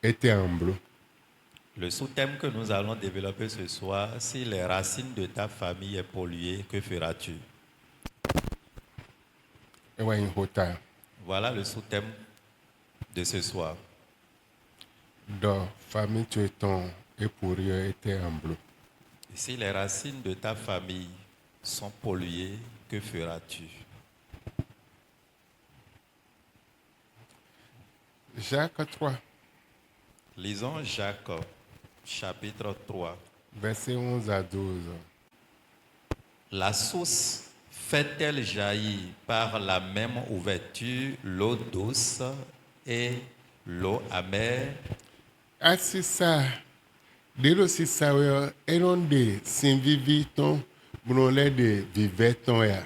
était en bleu. Le sous-thème que nous allons développer ce soir, si les racines de ta famille est polluée, que feras-tu? Et ouais, une hota. Voilà le sous-thème de ce soir. Dans famille tu es ton époux était en bleu. Et si les racines de ta famille sont polluées, que feras-tu? Jacques 3, Lisons Jacques, chapitre 3. versets 11 à 12. La source fait-elle jaillir par la même ouverture l'eau douce et l'eau amère? Asisa, delo sisa yo, enon de sin vivi ton, brûlé de vivre ton ya.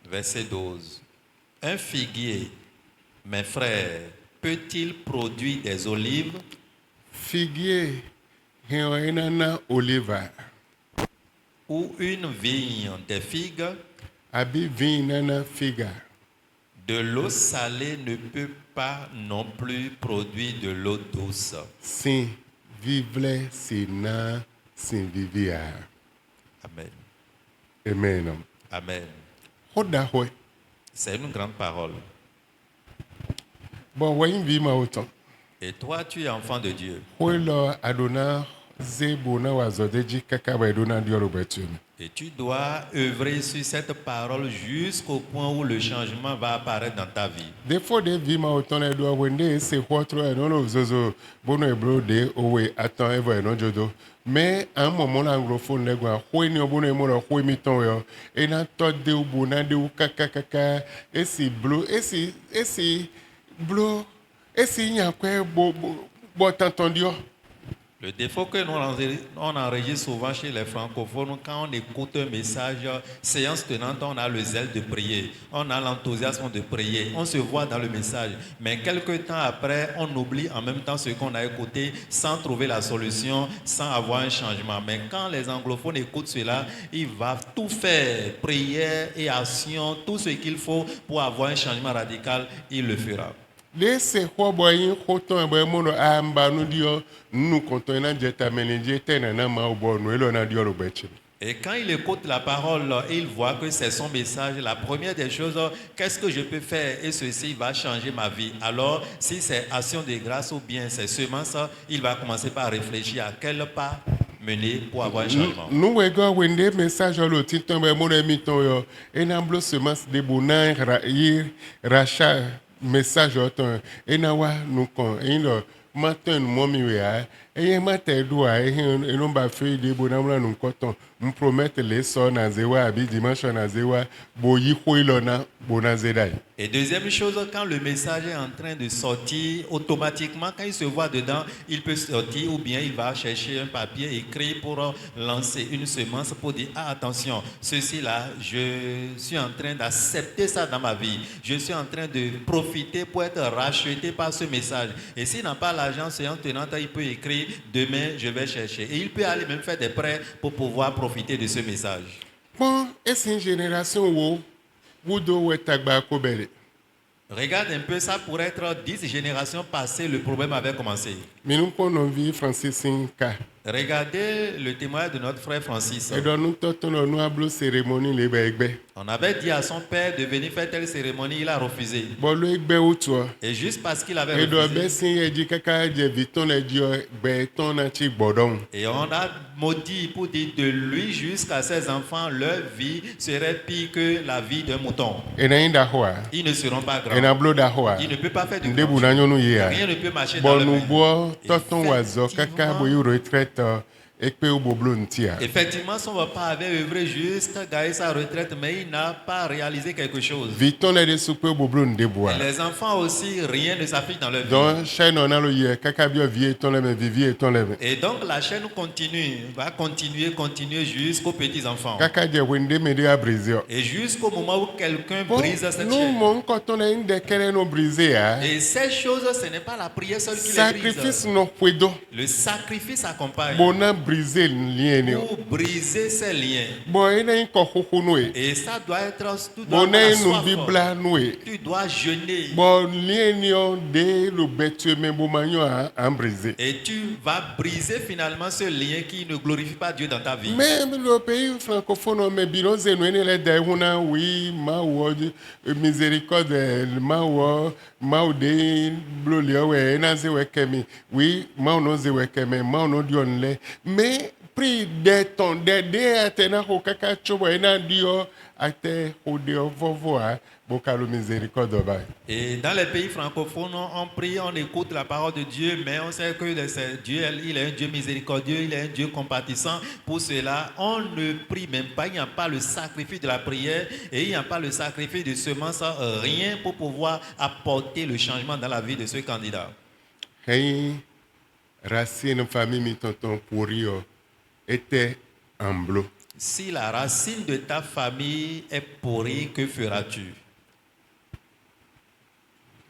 Verset 12. Un figuier, mes frères, peut-il produire des olives? Figuier, hen enana oliva, Ou une vigne des figues? abi vin nana figa. De l'eau salée ne peut pas non plus produire de l'eau douce. Sin vivle sina sin vivia. Amen. Amen. Amen. Hoda hoy. C'est une grande parole. Bon, ouais, vie ma autant. Et toi, tu es enfant de Dieu. Hoy lo adona zebo na wazodeji kaka ba edona dioro betum. Et tu dois œuvrer sur cette parole jusqu'au point où le changement va apparaître dans ta vie. Des fois, des vies ma autant les doigts wende c'est quoi trop et non le zozo bono ebro de owe attends et voyons non jodo. Mais à un moment l'anglophone les gars, hoy ni obono emo lo hoy mi ton yo. Et na to de ubona de u kaka kaka et si bleu et si bleu et si nyakwe bo t'entendio. Le défaut que on enregistre souvent chez les francophones, quand on écoute un message, séance tenante, on a le zèle de prier, on a l'enthousiasme de prier, on se voit dans le message. Mais quelques temps après, on oublie en même temps ce qu'on a écouté sans trouver la solution, sans avoir un changement. Mais quand les anglophones écoutent cela, ils vont tout faire, prière et action, tout ce qu'il faut pour avoir un changement radical, il le fera. Laissez quoi boire autant et boire mon amba nous dire nous quand on a déjà ménagé tenana ma au bon nous on a dit au betche. Et quand il écoute la parole, il voit que c'est son message. La première des choses, qu'est-ce que je peux faire et ceci va changer ma vie. Alors, si c'est action de grâce ou bien c'est semence, il va commencer par réfléchir à quel pas mener pour avoir un changement. Nous ego wende message au titan boire mon émiton yo et n'amblo semence de bonan rachat message autant et na wa nous kon et le matin momi wea et matin doa et non ba fait de bonan nous coton me promettre les sons na zewa abi dimanche na zewa boyi hoilona bonazedai. Et deuxième chose, quand le message est en train de sortir, automatiquement, quand il se voit dedans, il peut sortir ou bien il va chercher un papier écrit pour lancer une semence pour dire ah, attention, ceci là, je suis en train d'accepter ça dans ma vie. Je suis en train de profiter pour être racheté par ce message. Et s'il n'a pas l'argent, séance tenante, il peut écrire demain, je vais chercher. Et il peut aller même faire des prêts pour pouvoir profiter de ce message. Bon, et c'est une génération où Wudo wetagba kobele. Regarde un peu, ça pourrait être 10 générations passées, le problème avait commencé. Mais nous prenons vie Francis Sinka. Regardez le témoignage de notre frère Francis. Et donc nous t'entendons nous ablo cérémonie les begbe. On avait dit à son père de venir faire telle cérémonie, il a refusé. Bon le egbe outo. Et juste parce qu'il avait Et donc refusé, bessin eji kaka je viton le dio be ton na chi bodon. et on a maudit pour dire de lui jusqu'à ses enfants, leur vie serait pire que la vie d'un mouton. Et na inda hoa. Ils ne seront pas Et na grands. blo da hoa. Il ne peut pas faire de Ndebu grands. na nyonu ye. Rien ne peut marcher dans Bon le nous monde. bois tonton wazo kaka boyu retraite ekpe oboblo ntia. Effectivement, son papa avait œuvré jusqu'à gagner sa retraite, mais il n'a pas réalisé quelque chose. Viton le soupe oboblo ndeboa. Et les enfants aussi, rien ne s'affiche dans leur vie. Donc chaîne on a le ye kaka bio vie ton le vivier ton le. Et donc la chaîne continue, va continuer jusqu'aux petits-enfants. Kaka je wende mede a brisé. Et jusqu'au moment où quelqu'un Bon, brise cette nous, chaîne. mon quand on a une des querelles nous brisées, hein, Et ces choses, ce n'est pas la prière seule qui les sacrifice brise. nos puedo, Le sacrifice accompagne. bona briser le lien ni o. pour briser ces liens. Bon ena yin ko xuxu no e. Et ça doit être, tu dois Bon avoir la na nu soif. bibla no e. Tu dois jeûner. Bon lien ni o de le betu me bo manyo a briser. Et tu vas briser finalement ce lien qui ne glorifie pas Dieu dans ta vie. Même le pays francophone, mais bilan c'est nous les déroulants oui, ma ou miséricorde, ma ou de blolia ouais, naze ouais kemi, oui, ma ou noze ouais kemi, ma ou no dionle, mais pris des temps, des atena ko kaka chobo ena dio ate odeo vovoa, bokalo miséricorde ba. Et dans les pays francophones, on prie, on écoute la parole de Dieu, mais on sait que Dieu, il est un Dieu miséricordieux, il est un Dieu compatissant. Pour cela, on ne prie même pas, il n'y a pas le sacrifice de la prière et il n'y a pas le sacrifice de semence, rien pour pouvoir apporter le changement dans la vie de ce candidat. Hey, racine famille mi tonton pourri était en bleu. Si la racine de ta famille est pourrie, que feras-tu?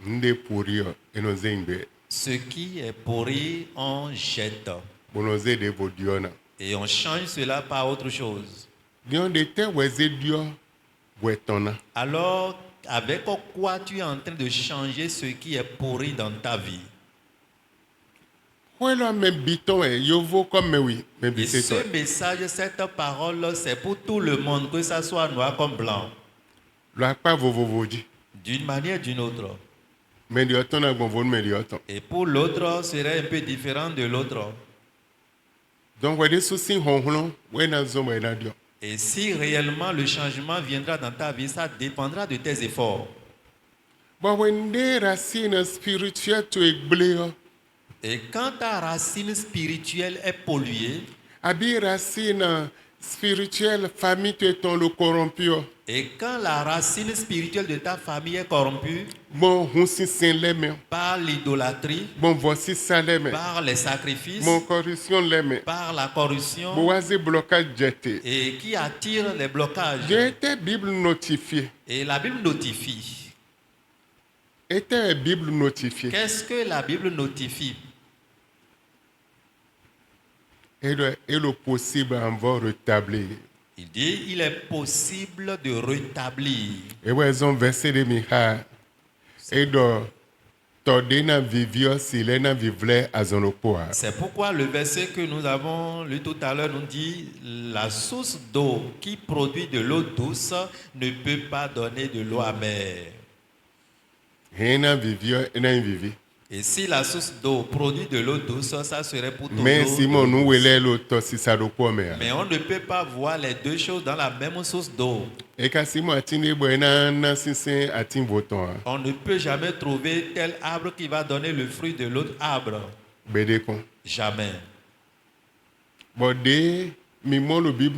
Nde pourri et nos ingbe. Ce qui est pourri, on jette. Bonoze de vodiona. Et on change cela par autre chose. Dion de te weze dio wetona. Alors, avec quoi tu es en train de changer ce qui est pourri dans ta vie? Voilà mes bitons yo vaut comme mais oui, mais Et bitons. ce message, cette parole, c'est pour tout le monde, que ça soit noir comme blanc, La pas vovo dit. d'une manière ou d'une autre. Mais dio ton a bon vol mais dio ton. Et pour l'autre, serait un peu différent de l'autre. Donc ouais des soucis honhlon, ouais na zo ouais na dio. Et si réellement le changement viendra dans ta vie, ça dépendra de tes efforts. Bon when des racines spirituelles tu éblé. Et quand ta racine spirituelle est polluée, Abi racine spirituelle famille tu es ton le corrompu. et quand la racine spirituelle de ta famille est corrompue Bon hunsi sen leme. par l'idolâtrie, Bon voici ça leme. par les sacrifices, Mon corruption leme. par la corruption, Boazi blocage jeté. et qui attire les blocages. J'ai été Bible notifiée. Et la Bible notifie. Était Bible notifiée. Qu'est-ce que la Bible notifie? Et le possible en va rétablir. Il dit, il est possible de rétablir. Et ouais, ils ont versé de Miha. Et de Tordena vivio silena vivle azonopoa. C'est pourquoi le verset que nous avons lu tout à l'heure nous dit, la source d'eau qui produit de l'eau douce ne peut pas donner de l'eau amère. Hena vivio, ena vivi. Et si la source d'eau produit de l'eau douce, ça serait pour toujours. Mais Simon de l'eau nous douce. wele l'autre si ça doit mais. Mais on ne peut pas voir les deux choses dans la même source d'eau. Et quand Simon atine boena na sinsen atin voton. On ne peut jamais trouver tel arbre qui va donner le fruit de l'autre arbre. Bede kon. Jamais. Bon de mi mon le Bible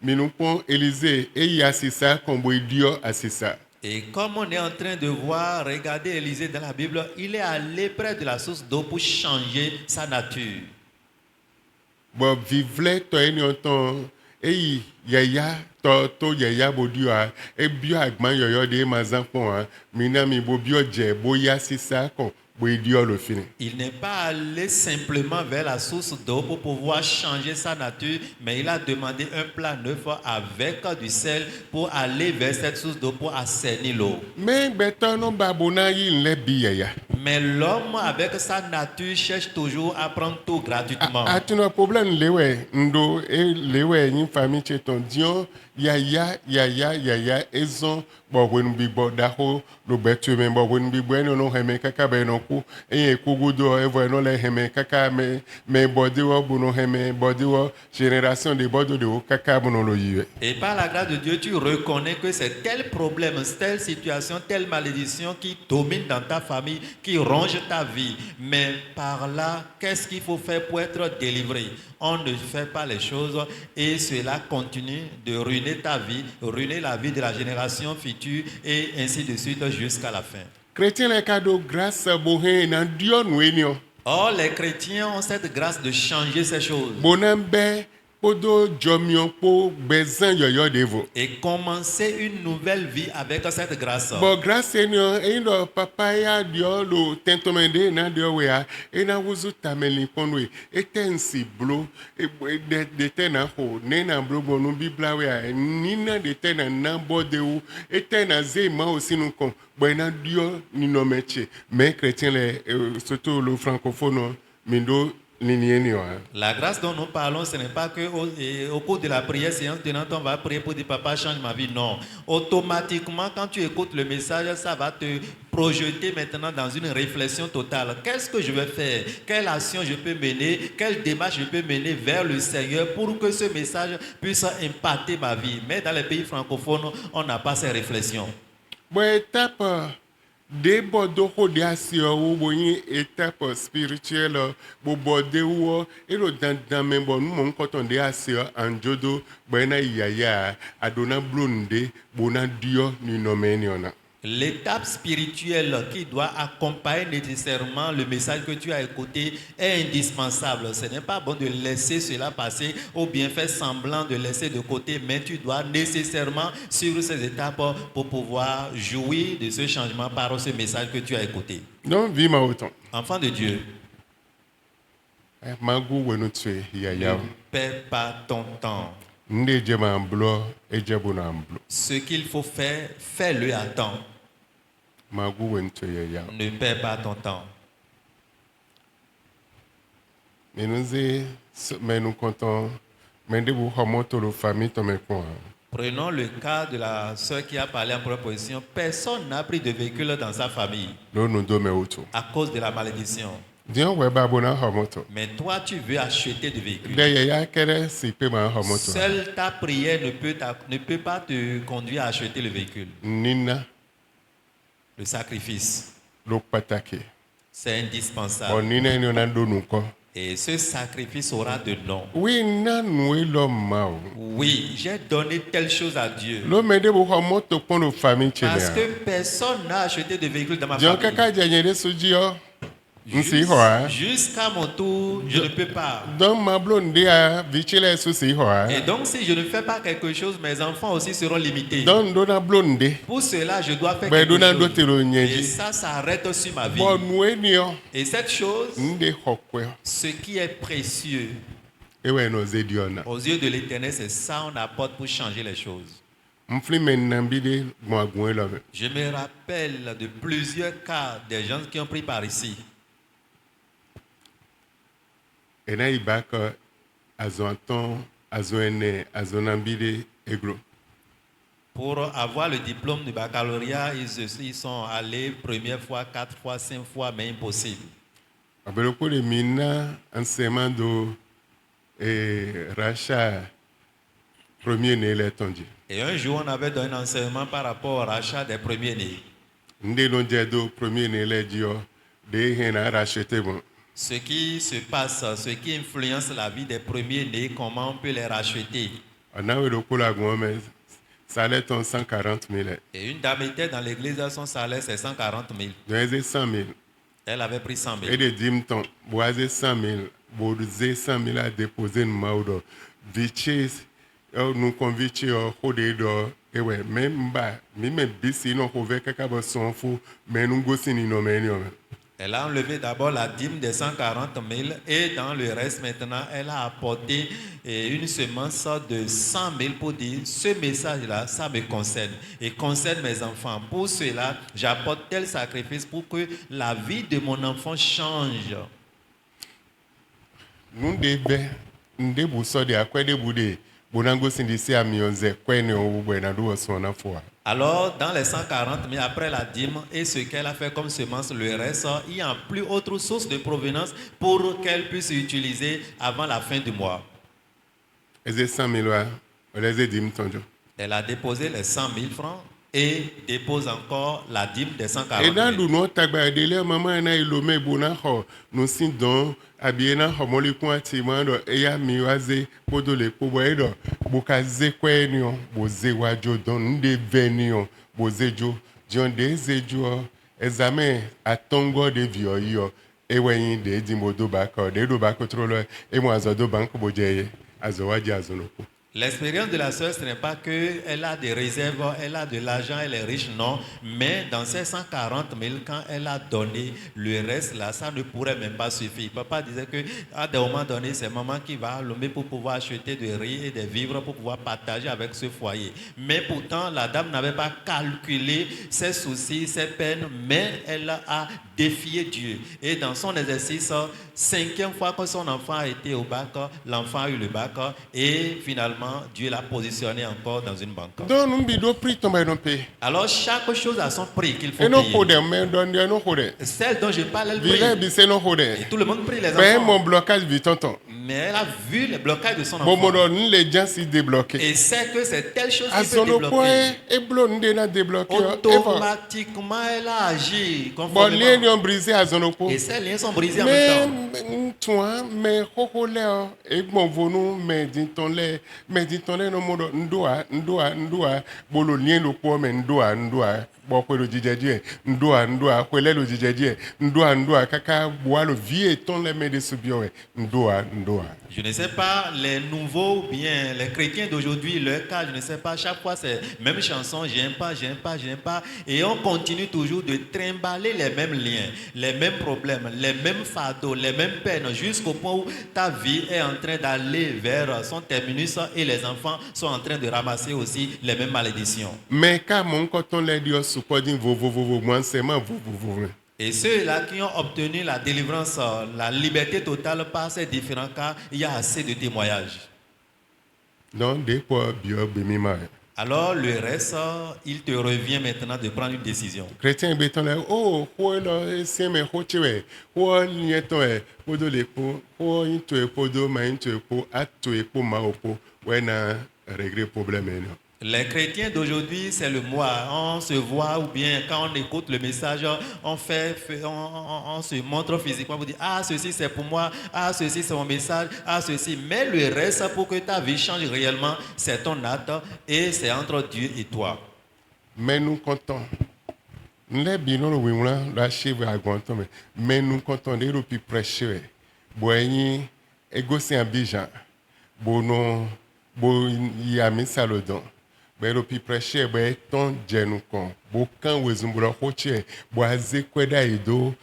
mi nous pon Élysée et y a si ça qu'on boit dio asisa. Et comme on est en train de voir, regarder Élisée dans la Bible, il est allé près de la source d'eau pour changer sa nature. Bon vivle to eni ton e yaya to yaya bodio a e bio agman yoyo de mazan pon a mina mi bo bio je boya sisa kon bo dio le fini. Il n'est pas allé simplement vers la source d'eau pour pouvoir changer sa nature, mais il a demandé un plat neuf avec du sel pour aller vers cette source d'eau pour assainir l'eau. Mais beton non babona yi le bi yaya. Mais l'homme avec sa nature cherche toujours à prendre tout gratuitement. Atino problème lewe ndo e lewe yin famille cheton dion yaya ezon bo wen bi bo da ho lo betu men bo wen bi bo no heme kaka be no ku e kugudo e vo no le heme kaka me body wo bu no heme body wo génération de bodo de kaka bu no lo yiwe. Et par la grâce de Dieu, tu reconnais que c'est tel problème, telle situation, telle malédiction qui domine dans ta famille, qui ronge ta vie. Mais par là, qu'est-ce qu'il faut faire pour être délivré? On ne fait pas les choses et cela continue de ruiner ta vie, ruiner la vie de la génération future et ainsi de suite jusqu'à la fin. Chrétien le cadeau grâce bohen na dio no enio. Or, les chrétiens ont cette grâce de changer ces choses. Bonambe podo jomion po bezan yoyo devo. et commencer une nouvelle vie avec cette grâce. Bon, grâce Seigneur, et le papa ya dio lo tentomende na dio wea, et na wuzu tameli ponwe, et ten si blo, et de ten na ho, ne na blo bonu bibla wea, ni na de ten na bode ou, et ten na ze ma aussi nous kon, bon na dio ni no meche, mais chrétien les, surtout le francophone, mindo ni wa. La grâce dont nous parlons, ce n'est pas que au cours de la prière séance tenante, on va prier pour dire papa change ma vie. Non. Automatiquement, quand tu écoutes le message, ça va te projeter maintenant dans une réflexion totale. Qu'est-ce que je vais faire? Quelle action je peux mener? Quelle démarche je peux mener vers le Seigneur pour que ce message puisse impacter ma vie? Mais dans les pays francophones, on n'a pas ces réflexions. Bon, étape de bodo hodiasio ou bonyi étape spirituelle bo bode ou et le dans même bon mon coton de asio anjodo bena yaya adona blonde bona dio ni nomeniona. L'étape spirituelle qui doit accompagner nécessairement le message que tu as écouté est indispensable. Ce n'est pas bon de laisser cela passer ou bien faire semblant de laisser de côté, mais tu dois nécessairement suivre ces étapes pour pouvoir jouir de ce changement par ce message que tu as écouté. Non, vie ma autant. Enfant de Dieu, Magou wenu tue ne yaya. perds pas ton temps. Nde jema blo e jabuna blo. Ce qu'il faut faire, fais-le à temps. Magou wenu tue yaya. Ne perds pas ton temps. Mais nous comptons mais de vous remonter la famille tombe quoi. Prenons le cas de la sœur qui a parlé en première position. Personne n'a pris de véhicule dans sa famille Là nous dome auto. à cause de la malédiction. Dion we babona remonto. Mais toi, tu veux acheter de véhicules. De yaya kere si pe ma remonto. Seule ta prière ne peut pas te conduire à acheter le véhicule. Nina Le sacrifice, lo patake. c'est On indispensable. nina ni on do nuko. Et ce sacrifice aura de nom. Oui na nous l'homme mao. Oui, j'ai donné telle chose à Dieu. Lo me de vous remonter pour nos familles Parce chene. que personne n'a acheté de véhicule dans ma Dion famille. kaka janyere sujio. Nsi hoa. Jusqu'à mon tour, je ne peux pas. Don ma blonde a vichile susi hoa. Et donc, si je ne fais pas quelque chose, mes enfants aussi seront limités. Don dona blonde. Pour cela, je dois faire Ben dona quelque chose. dotero Et nyeji. ça s'arrête sur ma vie. Bon nuenio. Et cette chose, Nde hokwe. ce qui est précieux Ewe no zediona. aux yeux de l'Éternel, c'est ça on apporte pour changer les choses. Mfli menambide moi gwen love. Je me rappelle de plusieurs cas des gens qui ont pris par ici. Ena ibaka azonton azoene azonambide eglo. Pour avoir le diplôme du baccalauréat, ils sont allés première fois, 4 fois, 5 fois, mais impossible. Abeloko le mina enseignement do rachat premier né les tondi. Et un jour, on avait donné un enseignement par rapport au rachat des premiers-nés. Nde non jedo premier né les dio de hena racheter bon. Ce qui se passe, ce qui influence la vie des premiers-nés, comment on peut les racheter. On a eu le coup la gomme salaire ton 140 000. Et une dame était dans l'église, son salaire c'est 140 000. Donc 100 000. Elle avait pris 100 000. Et de dim ton boise 100 000. Boise 100 000 à déposer une maudo. Viches nous convici au do et ouais même bas même bisi non couvert quelque son fou mais nous gossini no menio. Elle a enlevé d'abord la dîme de 140 000 et dans le reste maintenant, elle a apporté une semence de 100 000 pour dire ce message-là, ça me concerne et concerne mes enfants. Pour cela, j'apporte tel sacrifice pour que la vie de mon enfant change. Nous devons nous bousso de à quoi de boudé. Bonango sindisi a mionze kwene ou buenado son afwa. Alors, dans les 140 000, après la dîme et ce qu'elle a fait comme semence, le reste, il n'y a plus autre source de provenance pour qu'elle puisse utiliser avant la fin du mois. Et 100 000 les dim tonjo. Elle a déposé les 100 000 francs et dépose encore la dîme des 140 Et dans 000. le nom tagba délai maman na ilome bona ho nous sin don abiena ho moli kwa timando eya miwaze podole poboedo bukaze kwenio boze wajo don nde venio bozejo dion de zejo examen atongo de vioyo eweyin de dimodo bako de do bako trolo e mo azodo bank bojeye azɔwadzi azɔnɔko. L'expérience de la sœur, ce n'est pas qu'elle a des réserves, elle a de l'argent, elle est riche, non. Mais dans ces 140 000, quand elle a donné le reste, là, ça ne pourrait même pas suffire. Papa disait qu'à des moments donnés, c'est maman qui va allumer pour pouvoir acheter des riz et des vivres pour pouvoir partager avec ce foyer. Mais pourtant, la dame n'avait pas calculé ses soucis, ses peines, mais elle a défié Dieu. Et dans son exercice, 5e fois que son enfant a été au bac, l'enfant a eu le bac et finalement, Dieu l'a positionné encore dans une banque. Donc nous bido prix tomber non paye. Alors chaque chose a son prix qu'il faut Et non payer. kode mais donne non kode. Celle dont je parle, elle Vile prie. bise non kode. Et tout le monde prie, les Ben enfants. mon blocage vit tonton. Mais elle a vu le blocage de son Bon enfant. mon les gens si débloqué. Et sait que c'est telle chose qui peut Azɔnɔko débloquer. e blo nde na débloqué. Automatiquement, elle a agi Bon conformément. lien yon brisé azɔnɔko. Et ces liens sont brisés en même temps. Mais toi mais koko le e bon vonu mais dintonle no modo ndoa bolo lien lo po mais ndoa bo ko lo jijeje ndoa ko le lo jijeje ndoa kaka boa lo vie ton le me de subiowe ndoa. Je ne sais pas, les nouveaux ou bien les chrétiens d'aujourd'hui, leur cas, je ne sais pas, chaque fois c'est même chanson, j'aime pas. Et on continue toujours de trimballer les mêmes liens, les mêmes problèmes, les mêmes fardeaux, les mêmes peines, jusqu'au point où ta vie est en train d'aller vers son terminus et les enfants sont en train de ramasser aussi les mêmes malédictions. Mais quand mon coton le dio support din vo moi c'est moi vo. Et ceux-là qui ont obtenu la délivrance, la liberté totale par ces différents cas, il y a assez de témoignages. Donc des fois bio bimima. Alors le reste, il te revient maintenant de prendre une décision. Chrétien béton là oh lo c'est mais hochewe nieto podo le po into podo ma into po atu po ma opo wena régler problème no. Les chrétiens d'aujourd'hui, c'est le moi. On se voit ou bien quand on écoute le message, on se montre physiquement pour dire ah ceci c'est pour moi, ah ceci c'est mon message, ah ceci. Mais le reste pour que ta vie change réellement, c'est ton acte et c'est entre Dieu et toi. Mais nous comptons. Nous les binons le wimla la chevre à Guanton mais nous comptons des plus prêcher. Boyni ego c'est Abidjan. Bono bo yami salodon. Bero pi prêcher be ton djenu kon bo kan wezumbura hoche bo azekweda ido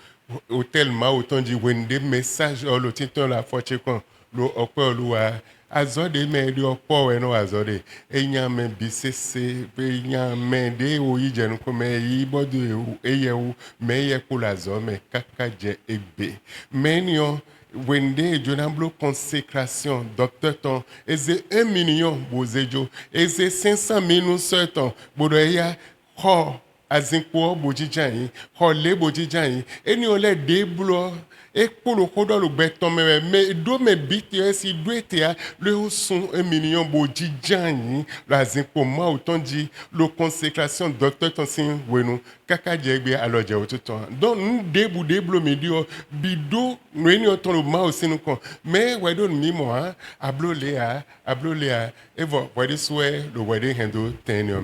hotel ma autant di wende message lo titon la foche kon lo opo oluwa azode me di opo we no azode enya me bisese be enya me de o yi djenu kon me yi bodu eyewu me ye kula zo me kakaje egbe menio wende jonamblo consécration docteur ton eze 1 million bozejo eze 500 000 certain bodoya ho azinko bojijan ho le bojijan eni ole deblo e polo kodo lo beton me do me biti esi do etea le son 1 million bojijan la azinko ma autant dit le consécration docteur ton sin wenu kaka jegbe aloje otuton donc nous deblo medio bido nous autant le ma aussi nous kon mais wedo mi mo ablo lea et voilà souhait le wedding handle tenir.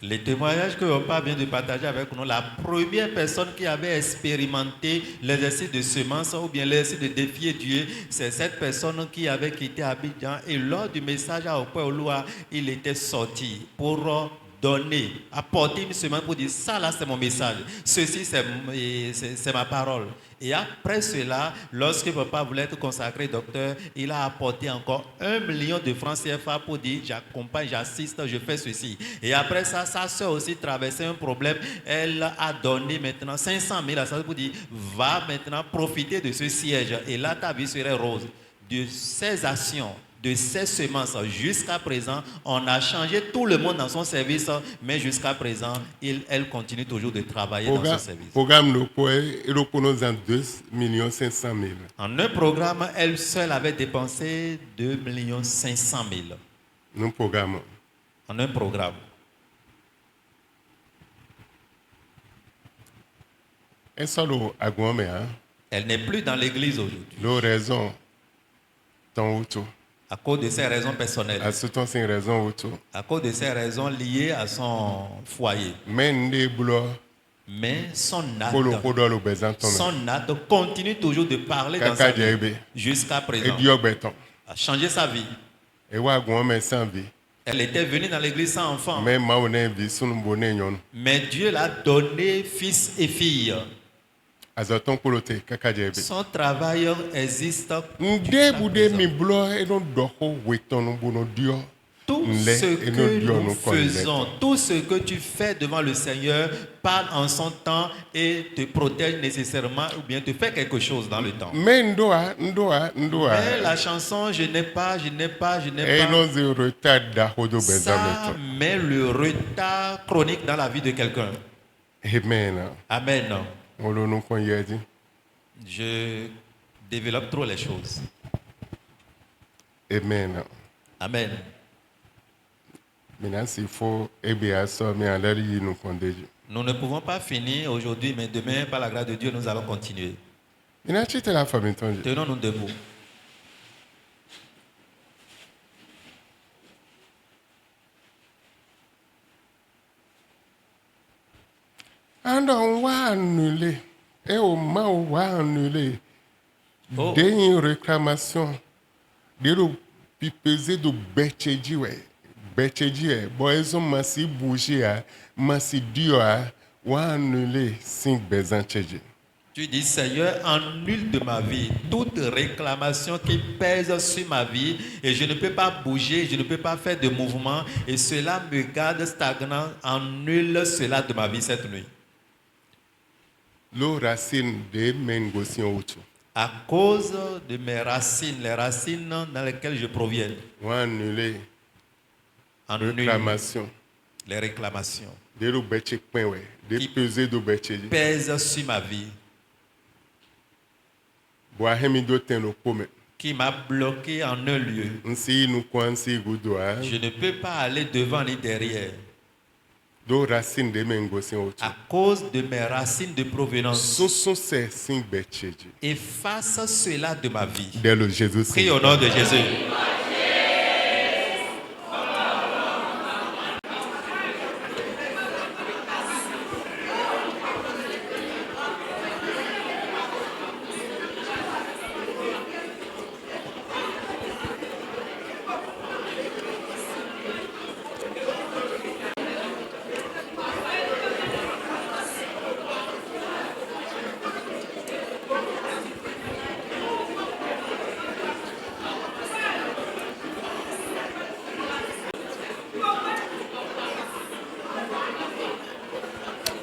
Les témoignages que Opa vient de partager avec nous, la première personne qui avait expérimenté l'exercice de semence ou bien l'exercice de défier Dieu, c'est cette personne qui avait quitté Abidjan et lors du message à Opa Oloa, il était sorti pour donner, apporter une semence pour dire ça là c'est mon message, ceci c'est ma parole. Et après cela, lorsque papa voulait être consacré docteur, il a apporté encore 1 million de francs CFA pour dire j'accompagne, j'assiste, je fais ceci. Et après ça, sa soeur aussi traversait un problème. Elle a donné maintenant 500 000 à ça pour dire va maintenant profiter de ce siège. Et là, ta vie serait rose. De ces actions, de ces semences, jusqu'à présent, on a changé tout le monde dans son service, mais jusqu'à présent, elle continue toujours de travailler dans son service. Programme nous reconnaît 2 500 000. En un programme, elle seule avait dépensé 2 500 000. Nous programme. En un programme. Elle n'est plus dans l'église aujourd'hui. La raison, ton auto. À cause de ses raisons personnelles. À cause de ses raisons liées à son foyer. Mais son acte continue toujours de parler dans sa vie jusqu'à présent. A changé sa vie. Et wa gon me sans vie. Elle était venue dans l'église sans enfant. Mais ma on vie sunu boné nyon. Mais Dieu l'a donné fils et fille. Azoton kolote kaka jebe. Son travail existe. Nde bude mi blo e don doko weton bono dio. Tout ce que nous faisons, tout ce que tu fais devant le Seigneur parle en son temps et te protège nécessairement ou bien te fait quelque chose dans le temps. Mais ndoa. Mais la chanson je n'ai pas. Et non zéro retard d'ahodo Ça bezameto. met le retard chronique dans la vie de quelqu'un. Amen. Amen. On le nous kon yedi. Je développe trop les choses. Amen. Amen. Maintenant s'il faut bien ça mais à l'air yi nous kon deju. Nous ne pouvons pas finir aujourd'hui, mais demain, par la grâce de Dieu, nous allons continuer. Ina chite la famille tonje. Tenons-nous debout. Andon wa annulé. Et au ma wa annulé. Oh. Dès une réclamation de lo pipeze do betcheji we. Betcheji e boyzo masi bouger a masi dio a wa annulé sin bezan cheji. Tu dis, Seigneur, annule de ma vie toute réclamation qui pèse sur ma vie et je ne peux pas bouger, je ne peux pas faire de mouvement et cela me garde stagnant. Annule cela de ma vie cette nuit. Lo racine de mengosion auto. À cause de mes racines, les racines dans lesquelles je proviens, Wa annulé annule réclamation les réclamations de lo betche pen we. De Qui- peser do betcheji. pèsent sur ma vie, Bo hemi do ten lo pome. qui m'a bloqué en un lieu. Nsi nous kwansi gudoa. Je ne peux pas aller devant ni derrière Do racine de mengosion auto. à cause de mes racines de provenance. Soso se sin betcheji. Efface cela de ma vie. Dès le Jésus. Prie au nom de Jésus.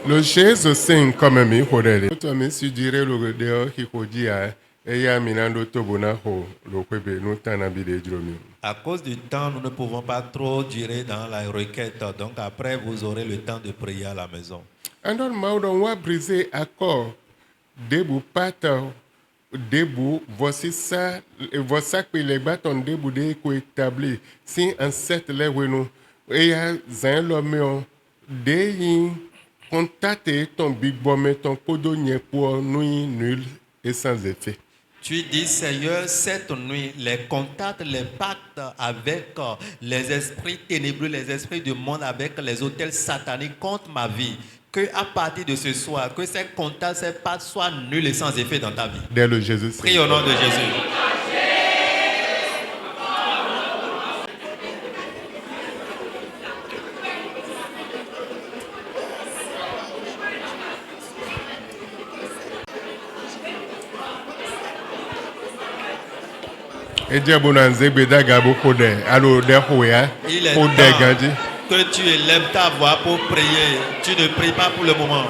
Le Jésus sing comme mi hodele. Toi mi si dire le dehors qui dit a e ya minando to bona ho lo kwebe no tana bi de dromi. À cause du temps, nous ne pouvons pas trop durer dans la requête. Donc après, vous aurez le temps de prier à la maison. Andon maudon wa briser accord debu pata debu voici ça voici que les bâtons debu de ko établi si en set le wenu e ya zan lo meon de yin contacter ton big bomb ton podo nye pour nuit nul et sans effet. Tu dis, Seigneur, cette nuit, les contacts, les pactes avec les esprits ténébreux, les esprits du monde, avec les hôtels sataniques contre ma vie, que à partir de ce soir, que ces contacts, ces pactes soient nuls et sans effet dans ta vie. Dès le Jésus. Prie au nom de Jésus. Et diabo na nzebe daga boko de alo de hoya Il est o de gandi. temps que tu élèves ta voix pour prier. Tu ne pries pas pour le moment.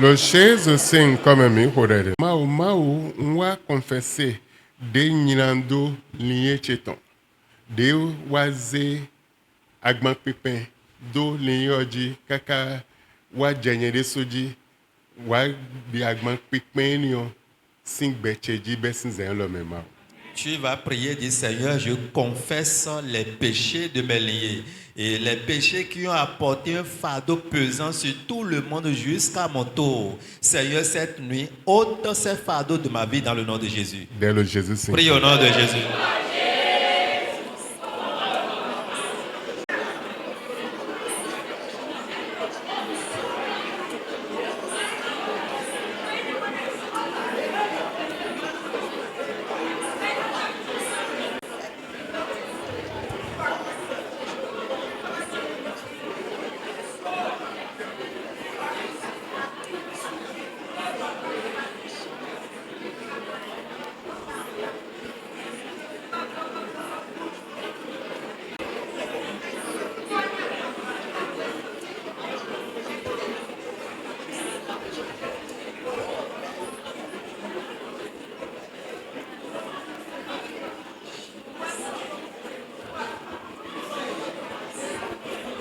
Le Jésus sing comme mi hodele. Mau nwa confesser de nyinando liye cheton. De waze agban pepin do liyoji kaka wa jenye de soji wa bi agban pepin ni on sing becheji besin zen lo mema. Tu vas prier, dis Seigneur, je confesse les péchés de mes lignées et les péchés qui ont apporté un fardeau pesant sur tout le monde jusqu'à mon tour. Seigneur, cette nuit, ôte ces fardeaux de ma vie dans le nom de Jésus. Dès le Jésus Saint. Prie au nom de Jésus.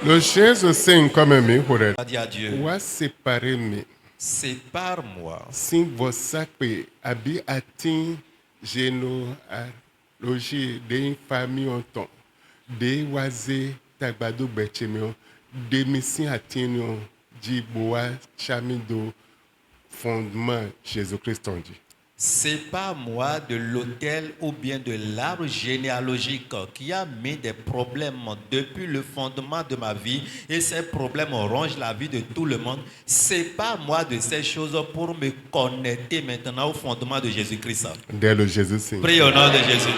Le Jésus Saint comme mi hore. Dis à Dieu, Wa séparer mi. sépare-moi Si você pe abi atin généalogie de famille onton de waze tagbado betchemio de misi atinio di boa chamido fondement Jésus-Christ on dit. Sépare-moi de l'autel ou bien de l'arbre généalogique qui a mis des problèmes depuis le fondement de ma vie et ces problèmes rongent la vie de tout le monde. Sépare-moi de ces choses pour me connecter maintenant au fondement de Jésus-Christ. Dès le Jésus Saint. Prie au nom de Jésus.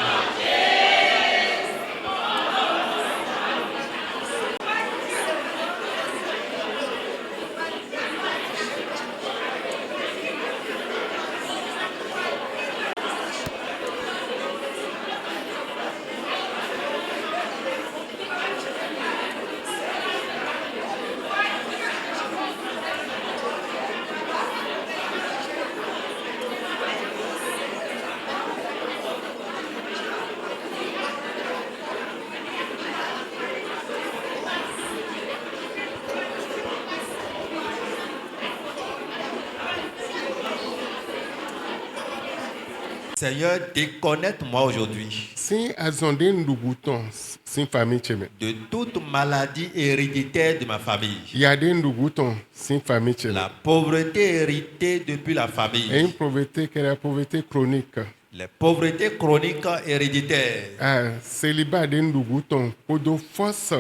Seigneur, déconnecte-moi aujourd'hui Si azonde nduguton sin famille cheme. de toute maladie héréditaire de ma famille. Yade nduguton sin famille cheme. La pauvreté héritée depuis la famille. Et une pauvreté qui est la pauvreté chronique. Les pauvretés chroniques héréditaires. Ah, célibat de nduguton podo force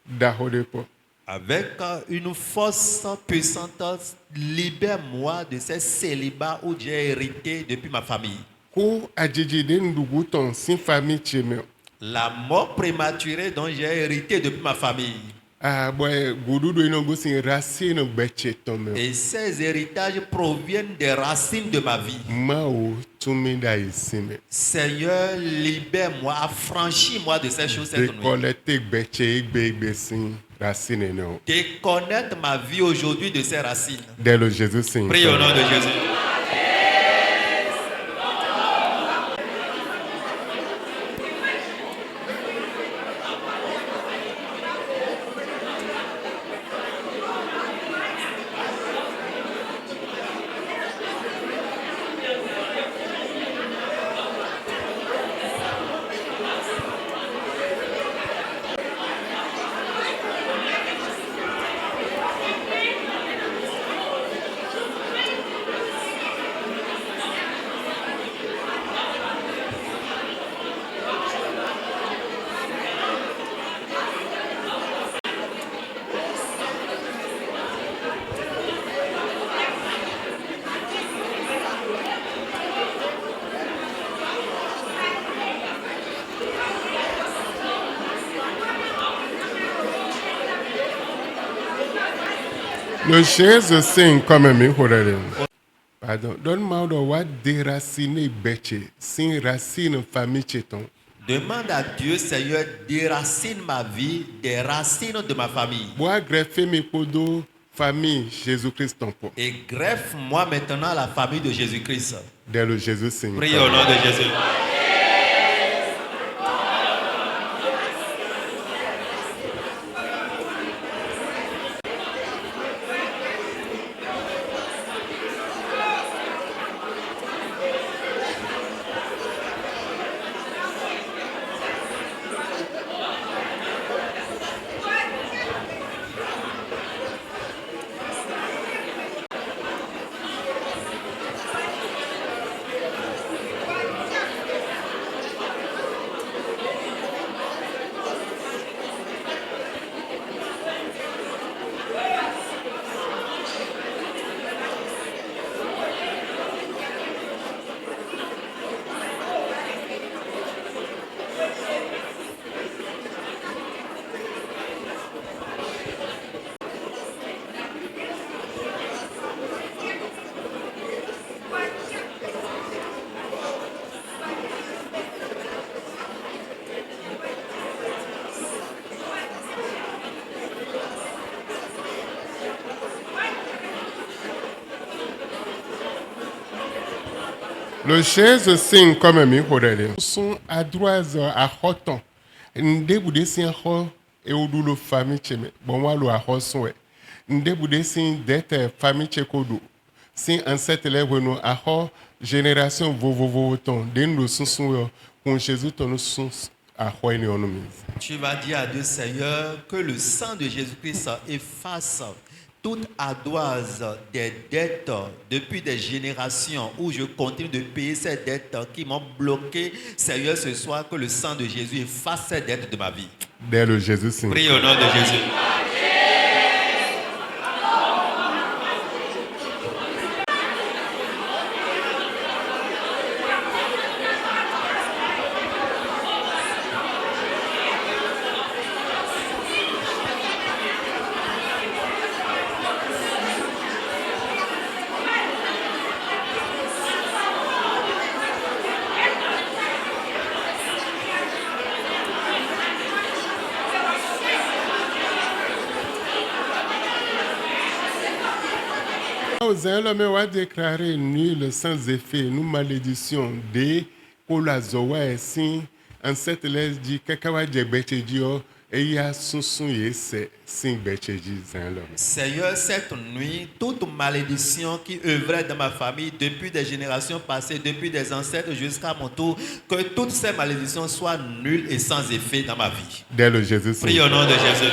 d'ahodepo. Avec une force puissante, libère-moi de ces célibats où j'ai hérité depuis ma famille. Ko ajiji de nduguton sin famille cheme. La mort prématurée dont j'ai hérité depuis ma famille. Ah, boy, goudou inongo sin racine beche tome. Et ces héritages proviennent des racines de ma vie. Mao tumida isime. Seigneur, libère-moi, affranchis-moi de ces choses cette nuit. Décollecte beche igbe sin racine no. Déconnecte ma vie aujourd'hui de ces racines. Dès le Jésus Saint. Prie au nom de Jésus. Le Jésus Saint comme mi hore. Pardon. Donne-moi de what déraciner beche sin racine famille cheton. Demande à Dieu, Seigneur, déracine ma vie des racines de ma famille. Bois greffer mes podo famille Jésus-Christ ton pot. Et greffe-moi maintenant la famille de Jésus-Christ. Dès le Jésus Saint. Prie au nom de Jésus. Le chaise sing comme mi hodele. Son adroise a hoton. Nde bude sin ho e odu lo famille cheme. Bon wa lo a ho son e. Nde bude sin dette famille chekodo. Sin ancêtre le weno a ho génération vovovo ton. Den lo sun sun yo. Kon Jésus ton sun a ho ni onomis. Tu vas dire à Dieu, Seigneur, que le sang de Jésus-Christ efface toute ardoise des dettes depuis des générations où je continue de payer ces dettes qui m'ont bloqué. Seigneur, ce soir, que le sang de Jésus efface ces dettes de ma vie. Dès le Jésus sing. Prie au nom de Jésus. L'homme a déclaré nul sans effet, nous malédiction de Kolazowa et sin, en cette lettre dit Kakawa Djebetjedio, et il y a son yese, sin Betjeji, l'homme. Seigneur, cette nuit, toute malédiction qui œuvrait dans ma famille depuis des générations passées, depuis des ancêtres jusqu'à mon tour, que toutes ces malédictions soient nulles et sans effet dans ma vie. Dès le Jésus. Prie au nom de Jésus.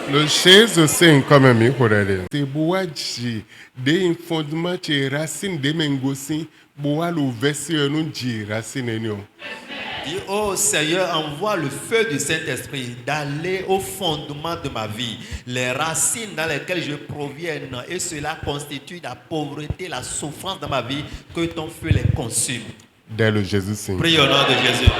Le chaise c'est comme mi hodele. Te boaji de fondement che racine de mengosi boa lo verset non ji racine enio. Dis, oh Seigneur, envoie le feu du Saint-Esprit d'aller au fondement de ma vie, les racines dans lesquelles je proviens, et cela constitue la pauvreté, la souffrance dans ma vie, que ton feu les consume. Dès le Jésus sing. Prie au nom de Jésus.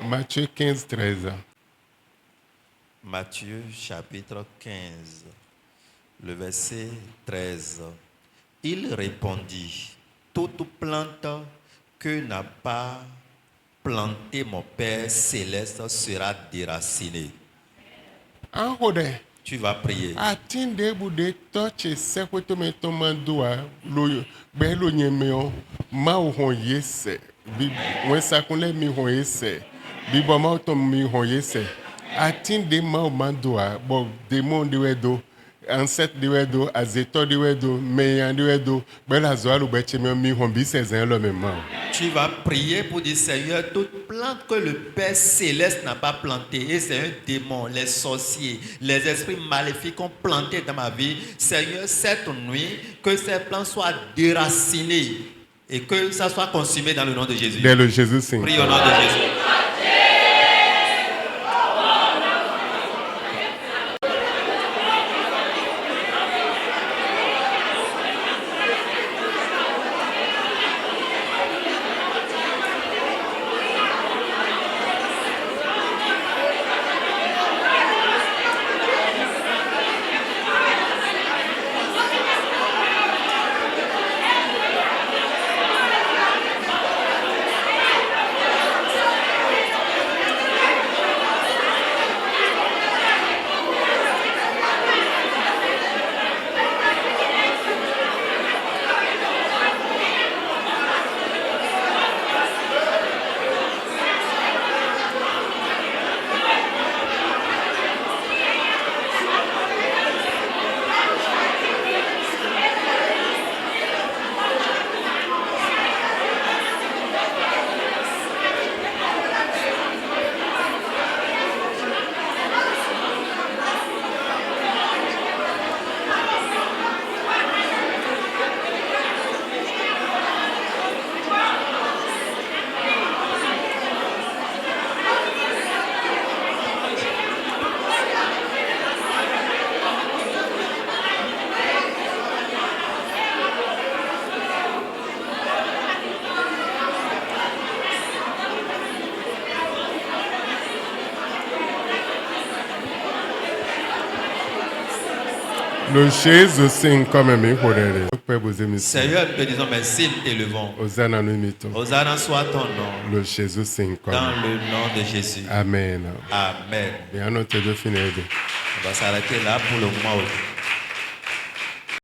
Matthieu 15, 13. Matthieu chapitre 15, le verset 13. Il répondit, toute plante que n'a pas plantée mon Père céleste sera déracinée. En hode, Tu vas prier. atinde bude toche sekweto me tomandoa lo belo nyemeo ma hon yese. Bi wensa kunle mi hon yese. Bibo ma to mi hon yese. Atinde ma mandoa bo demon de wedo. Ancêtre de wedo, azeto de wedo, meyan de wedo, bela zoa lo beche mi hon bi sezen lo même. Tu vas prier pour dire, Seigneur, toute plante que le Père céleste n'a pas plantée, et c'est un démon, les sorciers, les esprits maléfiques ont planté dans ma vie. Seigneur, cette nuit, que ces plantes soient déracinées et que ça soit consumé dans le nom de Jésus. Dès le Jésus sing. Prie au nom de Jésus. Le Jésus sing comme mi horere. Père vous aimez. Seigneur, te disons merci, nous t'élevons. Hosanna nous imitons. Hosanna soit ton nom. Le Jésus sing comme. Dans le nom de Jésus. Amen. Amen. Bien, on te de finir. On va s'arrêter là pour le moment.